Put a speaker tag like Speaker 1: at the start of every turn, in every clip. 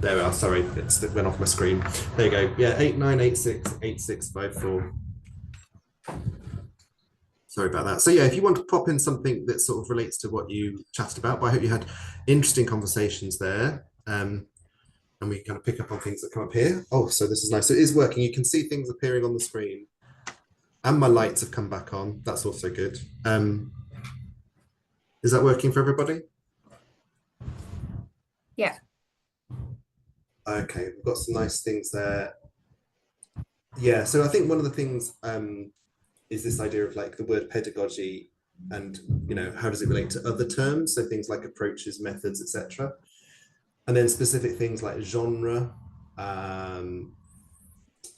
Speaker 1: There we are. Sorry, it went off my screen. There you go. Yeah, 89868654. Sorry about that. So yeah, if you want to pop in something that sort of relates to what you chatted about, but I hope you had interesting conversations there. And we kind of pick up on things that come up here. Oh, so this is nice. So it is working. You can see things appearing on the screen. And my lights have come back on. That's also good. Is that working for everybody?
Speaker 2: Yeah.
Speaker 1: Okay, we've got some nice things there. Yeah, so I think one of the things is this idea of like the word pedagogy and, you know, how does it relate to other terms? So things like approaches, methods, etc. And then specific things like genre.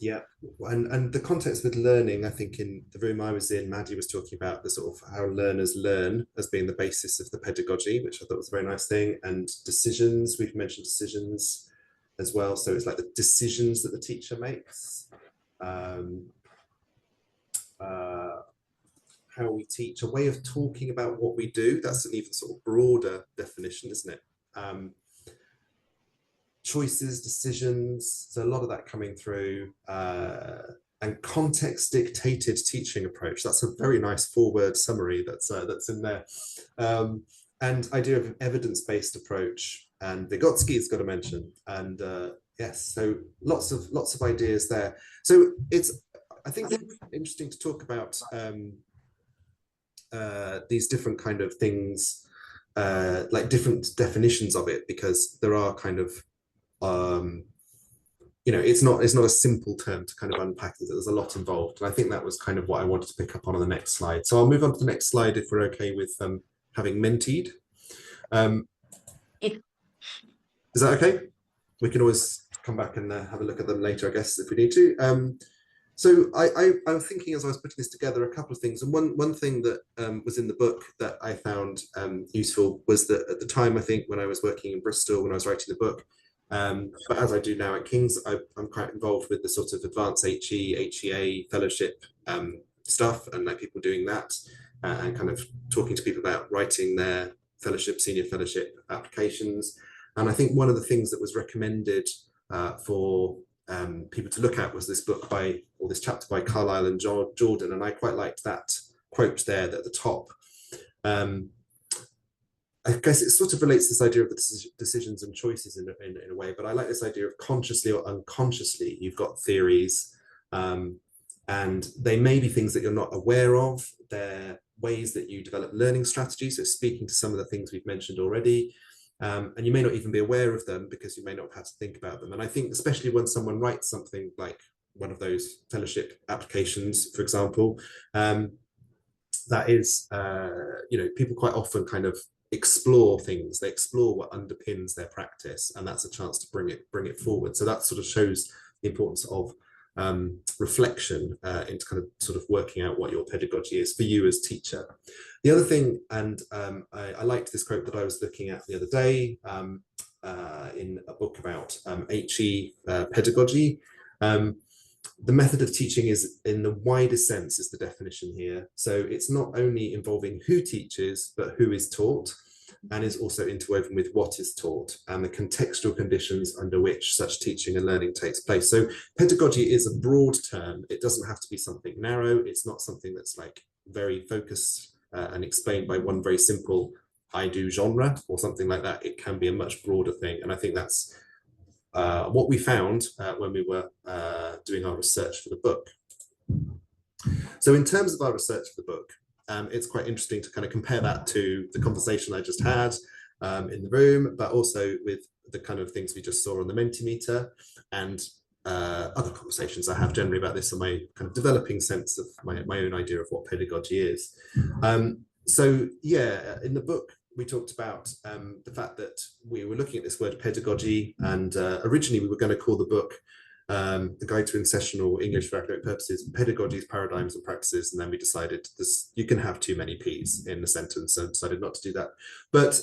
Speaker 1: Yeah, and the context with learning, I think in the room I was in, Maddie was talking about the sort of how learners learn as being the basis of the pedagogy, which I thought was a very nice thing. And decisions, we've mentioned decisions as well. So it's like the decisions that the teacher makes. How we teach, a way of talking about what we do. That's an even sort of broader definition, isn't it? Choices, decisions, so a lot of that coming through, and context dictated teaching approach. That's a very nice 4-word summary that's in there. And idea of evidence-based approach, and Vygotsky's got to mention, and yes, so lots of ideas there. So it's, I think, interesting to talk about these different kind of things, like different definitions of it, because there are kind of you know, it's not a simple term to kind of unpack it. There's a lot involved, and I think that was kind of what I wanted to pick up on the next slide. So I'll move on to the next slide if we're okay with having mentied. Is that okay? We can always come back and have a look at them later, I guess, if we need to. So I was thinking as I was putting this together a couple of things, and one thing that was in the book that I found useful was that at the time, I think when I was working in Bristol, when I was writing the book, but as I do now at King's, I'm quite involved with the sort of advanced HE, HEA fellowship stuff, and like people doing that, and kind of talking to people about writing their fellowship, senior fellowship applications. And I think one of the things that was recommended for people to look at was this book by, or this chapter by Carlisle and Jordan, and I quite liked that quote there at the top. I guess it sort of relates to this idea of the decisions and choices in a way, but I like this idea of consciously or unconsciously, you've got theories, and they may be things that you're not aware of. They're ways that you develop learning strategies, so speaking to some of the things we've mentioned already, and you may not even be aware of them because you may not have had to think about them. And I think especially when someone writes something like one of those fellowship applications, for example, that is, you know, people quite often kind of explore things. They explore what underpins their practice, and that's a chance to bring it forward. So that sort of shows the importance of reflection into kind of sort of working out what your pedagogy is for you as teacher. The other thing, and I liked this quote that I was looking at the other day in a book about HE pedagogy. The method of teaching is, in the widest sense, is the definition here. So it's not only involving who teaches, but who is taught, and is also interwoven with what is taught and the contextual conditions under which such teaching and learning takes place. So pedagogy is a broad term. It doesn't have to be something narrow. It's not something that's like very focused and explained by one very simple I do genre or something like that. It can be a much broader thing. And I think that's what we found when we were doing our research for the book. So in terms of our research for the book, it's quite interesting to kind of compare that to the conversation I just had in the room, but also with the kind of things we just saw on the Mentimeter and other conversations I have generally about this and my kind of developing sense of my own idea of what pedagogy is. So yeah, in the book, we talked about the fact that we were looking at this word pedagogy, and originally we were going to call the book The Guide to Sessional English for Academic Purposes, Pedagogies, Paradigms and Practices, and then we decided this, you can have too many P's in the sentence, and decided not to do that. But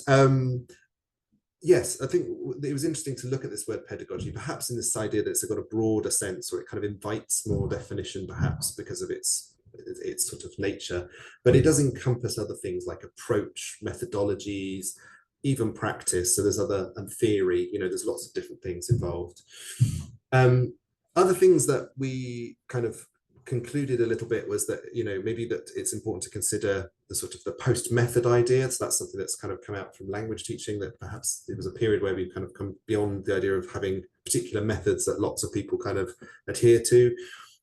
Speaker 1: yes, I think it was interesting to look at this word pedagogy, perhaps in this idea that it's got a broader sense, or it kind of invites more definition, perhaps because of its sort of nature, but it does encompass other things like approach, methodologies, even practice. So there's other, and theory, you know, there's lots of different things involved. Um, Other things that we kind of concluded a little bit was that, you know, maybe that it's important to consider the sort of the post method idea. So that's something that's kind of come out from language teaching, that perhaps it was a period where we kind of come beyond the idea of having particular methods that lots of people kind of adhere to.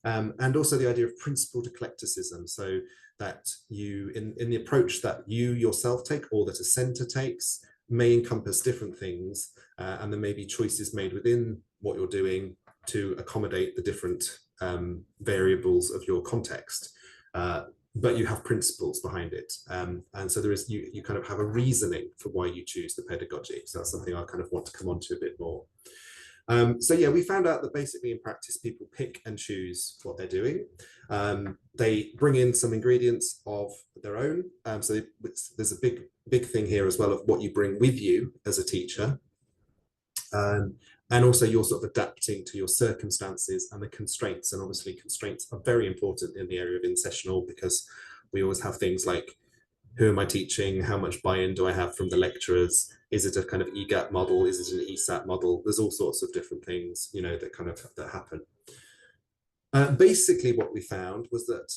Speaker 1: And also the idea of principled eclecticism. So that you, in the approach that you yourself take, or that a center takes, may encompass different things, and there may be choices made within what you're doing to accommodate the different variables of your context, but you have principles behind it, and so there is, you kind of have a reasoning for why you choose the pedagogy. So that's something I kind of want to come on to a bit more. So yeah, we found out that basically in practice, people pick and choose what they're doing. They bring in some ingredients of their own. So there's a big thing here as well of what you bring with you as a teacher. And also you're sort of adapting to your circumstances and the constraints. And obviously constraints are very important in the area of in-sessional, because we always have things like, who am I teaching? How much buy-in do I have from the lecturers? Is it a kind of EGAP model? Is it an ESAT model? There's all sorts of different things, you know, that kind of that happen. Basically what we found was that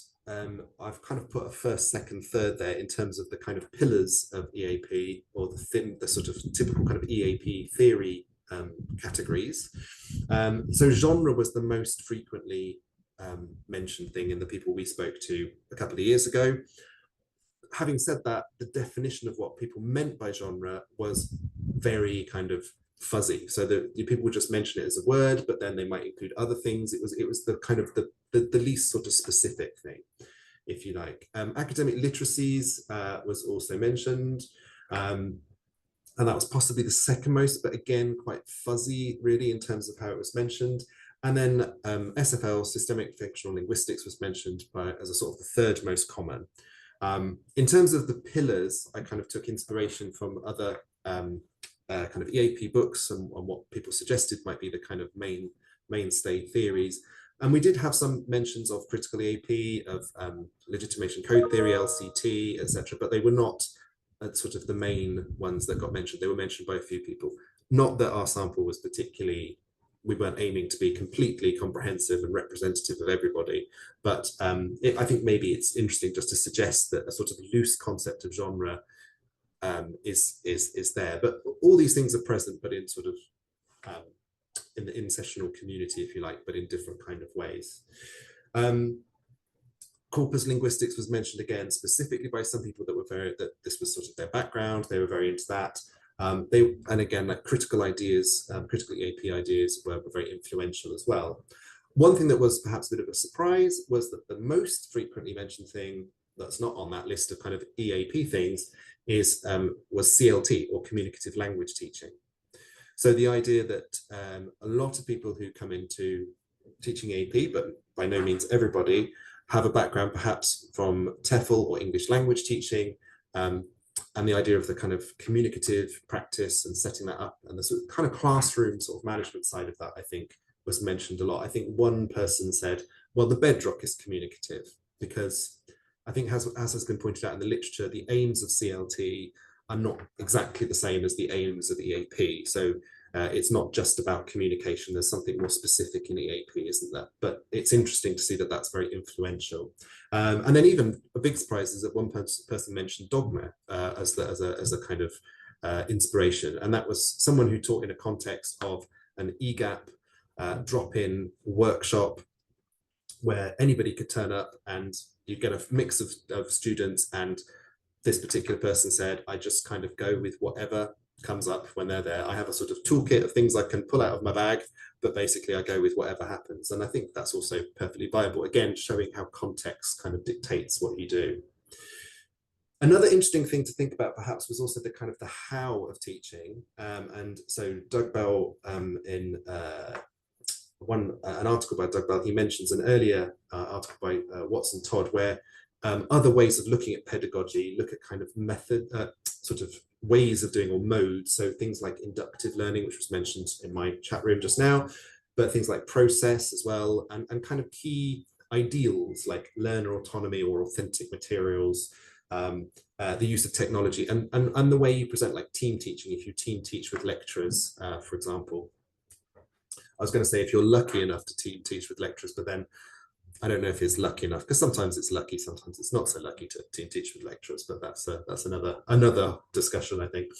Speaker 1: I've kind of put a first, second, third there in terms of the kind of pillars of EAP, or the sort of typical kind of EAP theory categories. So genre was the most frequently mentioned thing in the people we spoke to a couple of years ago. Having said that, the definition of what people meant by genre was very kind of fuzzy. So the people would just mention it as a word, but then they might include other things. It was the kind of the least sort of specific thing, if you like. Academic literacies was also mentioned. And that was possibly the second most, but again, quite fuzzy really in terms of how it was mentioned. And then SFL, systemic fictional linguistics, was mentioned as a sort of the third most common. In terms of the pillars, I kind of took inspiration from other kind of EAP books and what people suggested might be the kind of mainstay theories. And we did have some mentions of critical EAP, of legitimation code theory, LCT, etc., but they were not sort of the main ones that got mentioned. They were mentioned by a few people. Not that our sample was particularly, we weren't aiming to be completely comprehensive and representative of everybody, but I think maybe it's interesting just to suggest that a sort of loose concept of genre is there. But all these things are present, but in sort of in the in-sessional community, if you like, but in different kind of ways. Corpus linguistics was mentioned again, specifically by some people that were that this was sort of their background. They were very into that. And again, like critical ideas, critical EAP ideas were very influential as well. One thing that was perhaps a bit of a surprise was that the most frequently mentioned thing that's not on that list of kind of EAP things was CLT, or communicative language teaching. So the idea that a lot of people who come into teaching EAP, but by no means everybody, have a background perhaps from TEFL or English language teaching, and the idea of the kind of communicative practice and setting that up, and the sort of kind of classroom sort of management side of that, I think, was mentioned a lot. I think one person said, well, the bedrock is communicative, because I think as has been pointed out in the literature, the aims of CLT are not exactly the same as the aims of EAP. So it's not just about communication. There's something more specific in EAP, isn't there? But it's interesting to see that that's very influential. And then even a big surprise is that one person mentioned dogma as a kind of inspiration. And that was someone who taught in a context of an EGAP drop-in workshop where anybody could turn up and you get a mix of students. And this particular person said, I just kind of go with whatever comes up when they're there. I have a sort of toolkit of things I can pull out of my bag, but basically I go with whatever happens. And I think that's also perfectly viable, again, showing how context kind of dictates what you do. Another interesting thing to think about perhaps was also the kind of the how of teaching. And so Doug Bell, in an article by Doug Bell, he mentions an earlier article by Watson Todd, where other ways of looking at pedagogy look at kind of method, sort of ways of doing, or modes. So things like inductive learning, which was mentioned in my chat room just now, but things like process as well, and kind of key ideals like learner autonomy or authentic materials. the use of technology, and the way you present, like team teaching. If you team teach with lecturers, for example. I was going to say if you're lucky enough to team teach with lecturers, but then I don't know if it's lucky enough, because sometimes it's lucky, sometimes it's not so lucky to team teach with lecturers, but that's another discussion, I think.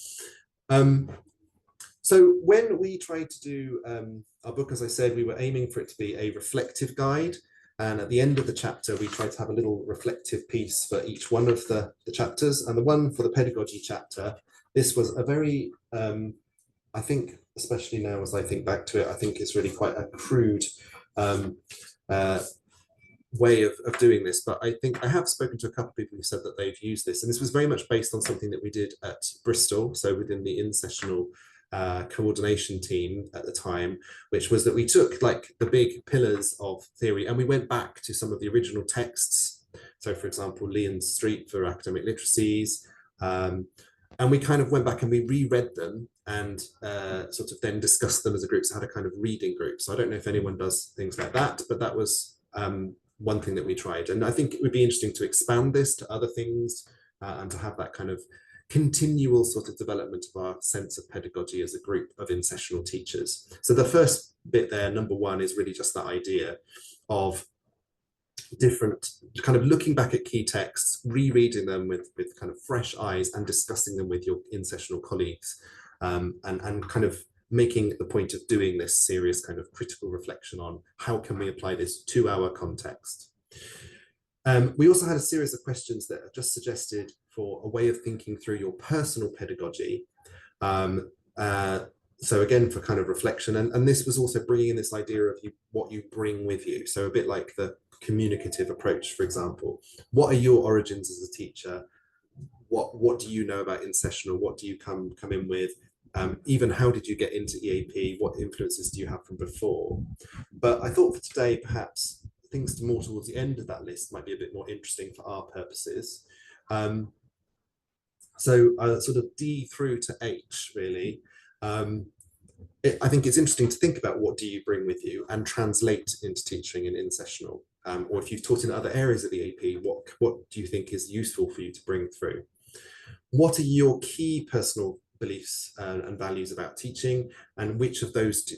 Speaker 1: So when we tried to do our book, as I said, we were aiming for it to be a reflective guide. And at the end of the chapter, we tried to have a little reflective piece for each one of the chapters. And the one for the pedagogy chapter, this was a very, I think, especially now as I think back to it, I think it's really quite a crude way of doing this. But I think I have spoken to a couple of people who said that they've used this. And this was very much based on something that we did at Bristol, so within the in-sessional coordination team at the time, which was that we took like the big pillars of theory and we went back to some of the original texts. So for example, Leon Street for academic literacies, and we kind of went back and we reread them and sort of then discussed them as a group. So had a kind of reading group. So I don't know if anyone does things like that, but that was one thing that we tried. And I think it would be interesting to expand this to other things and to have that kind of continual sort of development of our sense of pedagogy as a group of in-sessional teachers. So the first bit there, number one, is really just that idea of different, kind of looking back at key texts, rereading them with kind of fresh eyes and discussing them with your in-sessional colleagues, and kind of making the point of doing this serious kind of critical reflection on how can we apply this to our context. We also had a series of questions that are just suggested for a way of thinking through your personal pedagogy. So again, for kind of reflection, and this was also bringing in this idea of what you bring with you. So a bit like the communicative approach, for example. What are your origins as a teacher? What do you know about in-sessional? What do you come in with? Even how did you get into EAP? What influences do you have from before? But I thought for today, perhaps things more towards the end of that list might be a bit more interesting for our purposes. So sort of D through to H, really. I think it's interesting to think about what do you bring with you and translate into teaching and in-sessional. Or if you've taught in other areas of the AP, what do you think is useful for you to bring through? What are your key personal beliefs and values about teaching, and which of those do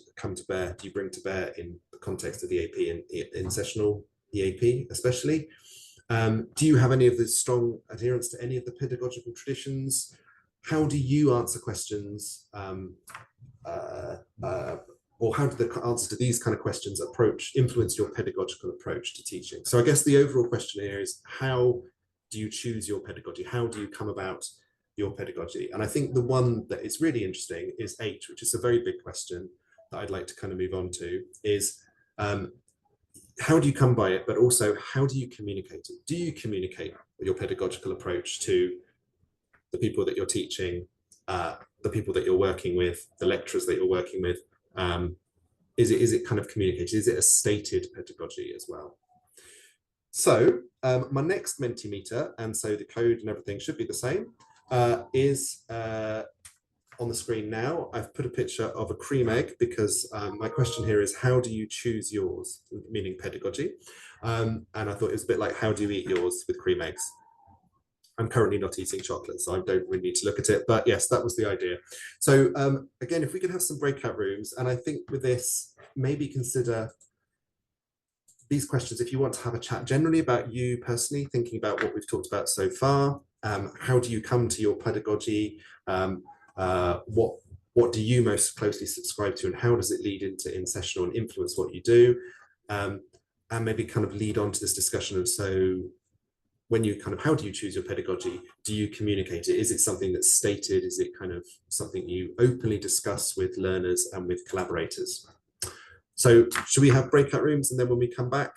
Speaker 1: you bring to bear in the context of the AP and in-sessional EAP especially? Do you have any of the strong adherence to any of the pedagogical traditions? How do you answer questions, or how do the answer to these kind of questions influence your pedagogical approach to teaching? So I guess the overall question here is, how do you choose your pedagogy? How do you come about your pedagogy? And I think the one that is really interesting is H, which is a very big question that I'd like to kind of move on to, is how do you come by it, but also how do you communicate it? Do you communicate your pedagogical approach to the people that you're teaching, the people that you're working with, the lecturers that you're working with? Is it kind of communicated? Is it a stated pedagogy as well? So my next Mentimeter, and so the code and everything should be the same, is on the screen now. I've put a picture of a cream egg because my question here is, how do you choose yours, meaning pedagogy? And I thought it was a bit like, how do you eat yours with cream eggs? I'm currently not eating chocolate, so I don't really need to look at it, but yes, that was the idea. So again, if we could have some breakout rooms, and I think with this, maybe consider these questions if you want to have a chat generally about you personally, thinking about what we've talked about so far. How do you come to your pedagogy? What do you most closely subscribe to, and how does it lead into in-sessional and influence what you do? And maybe kind of lead on to this discussion of, so when you kind of, how do you choose your pedagogy? Do you communicate it? Is it something that's stated? Is it kind of something you openly discuss with learners and with collaborators? So should we have breakout rooms, and then when we come back,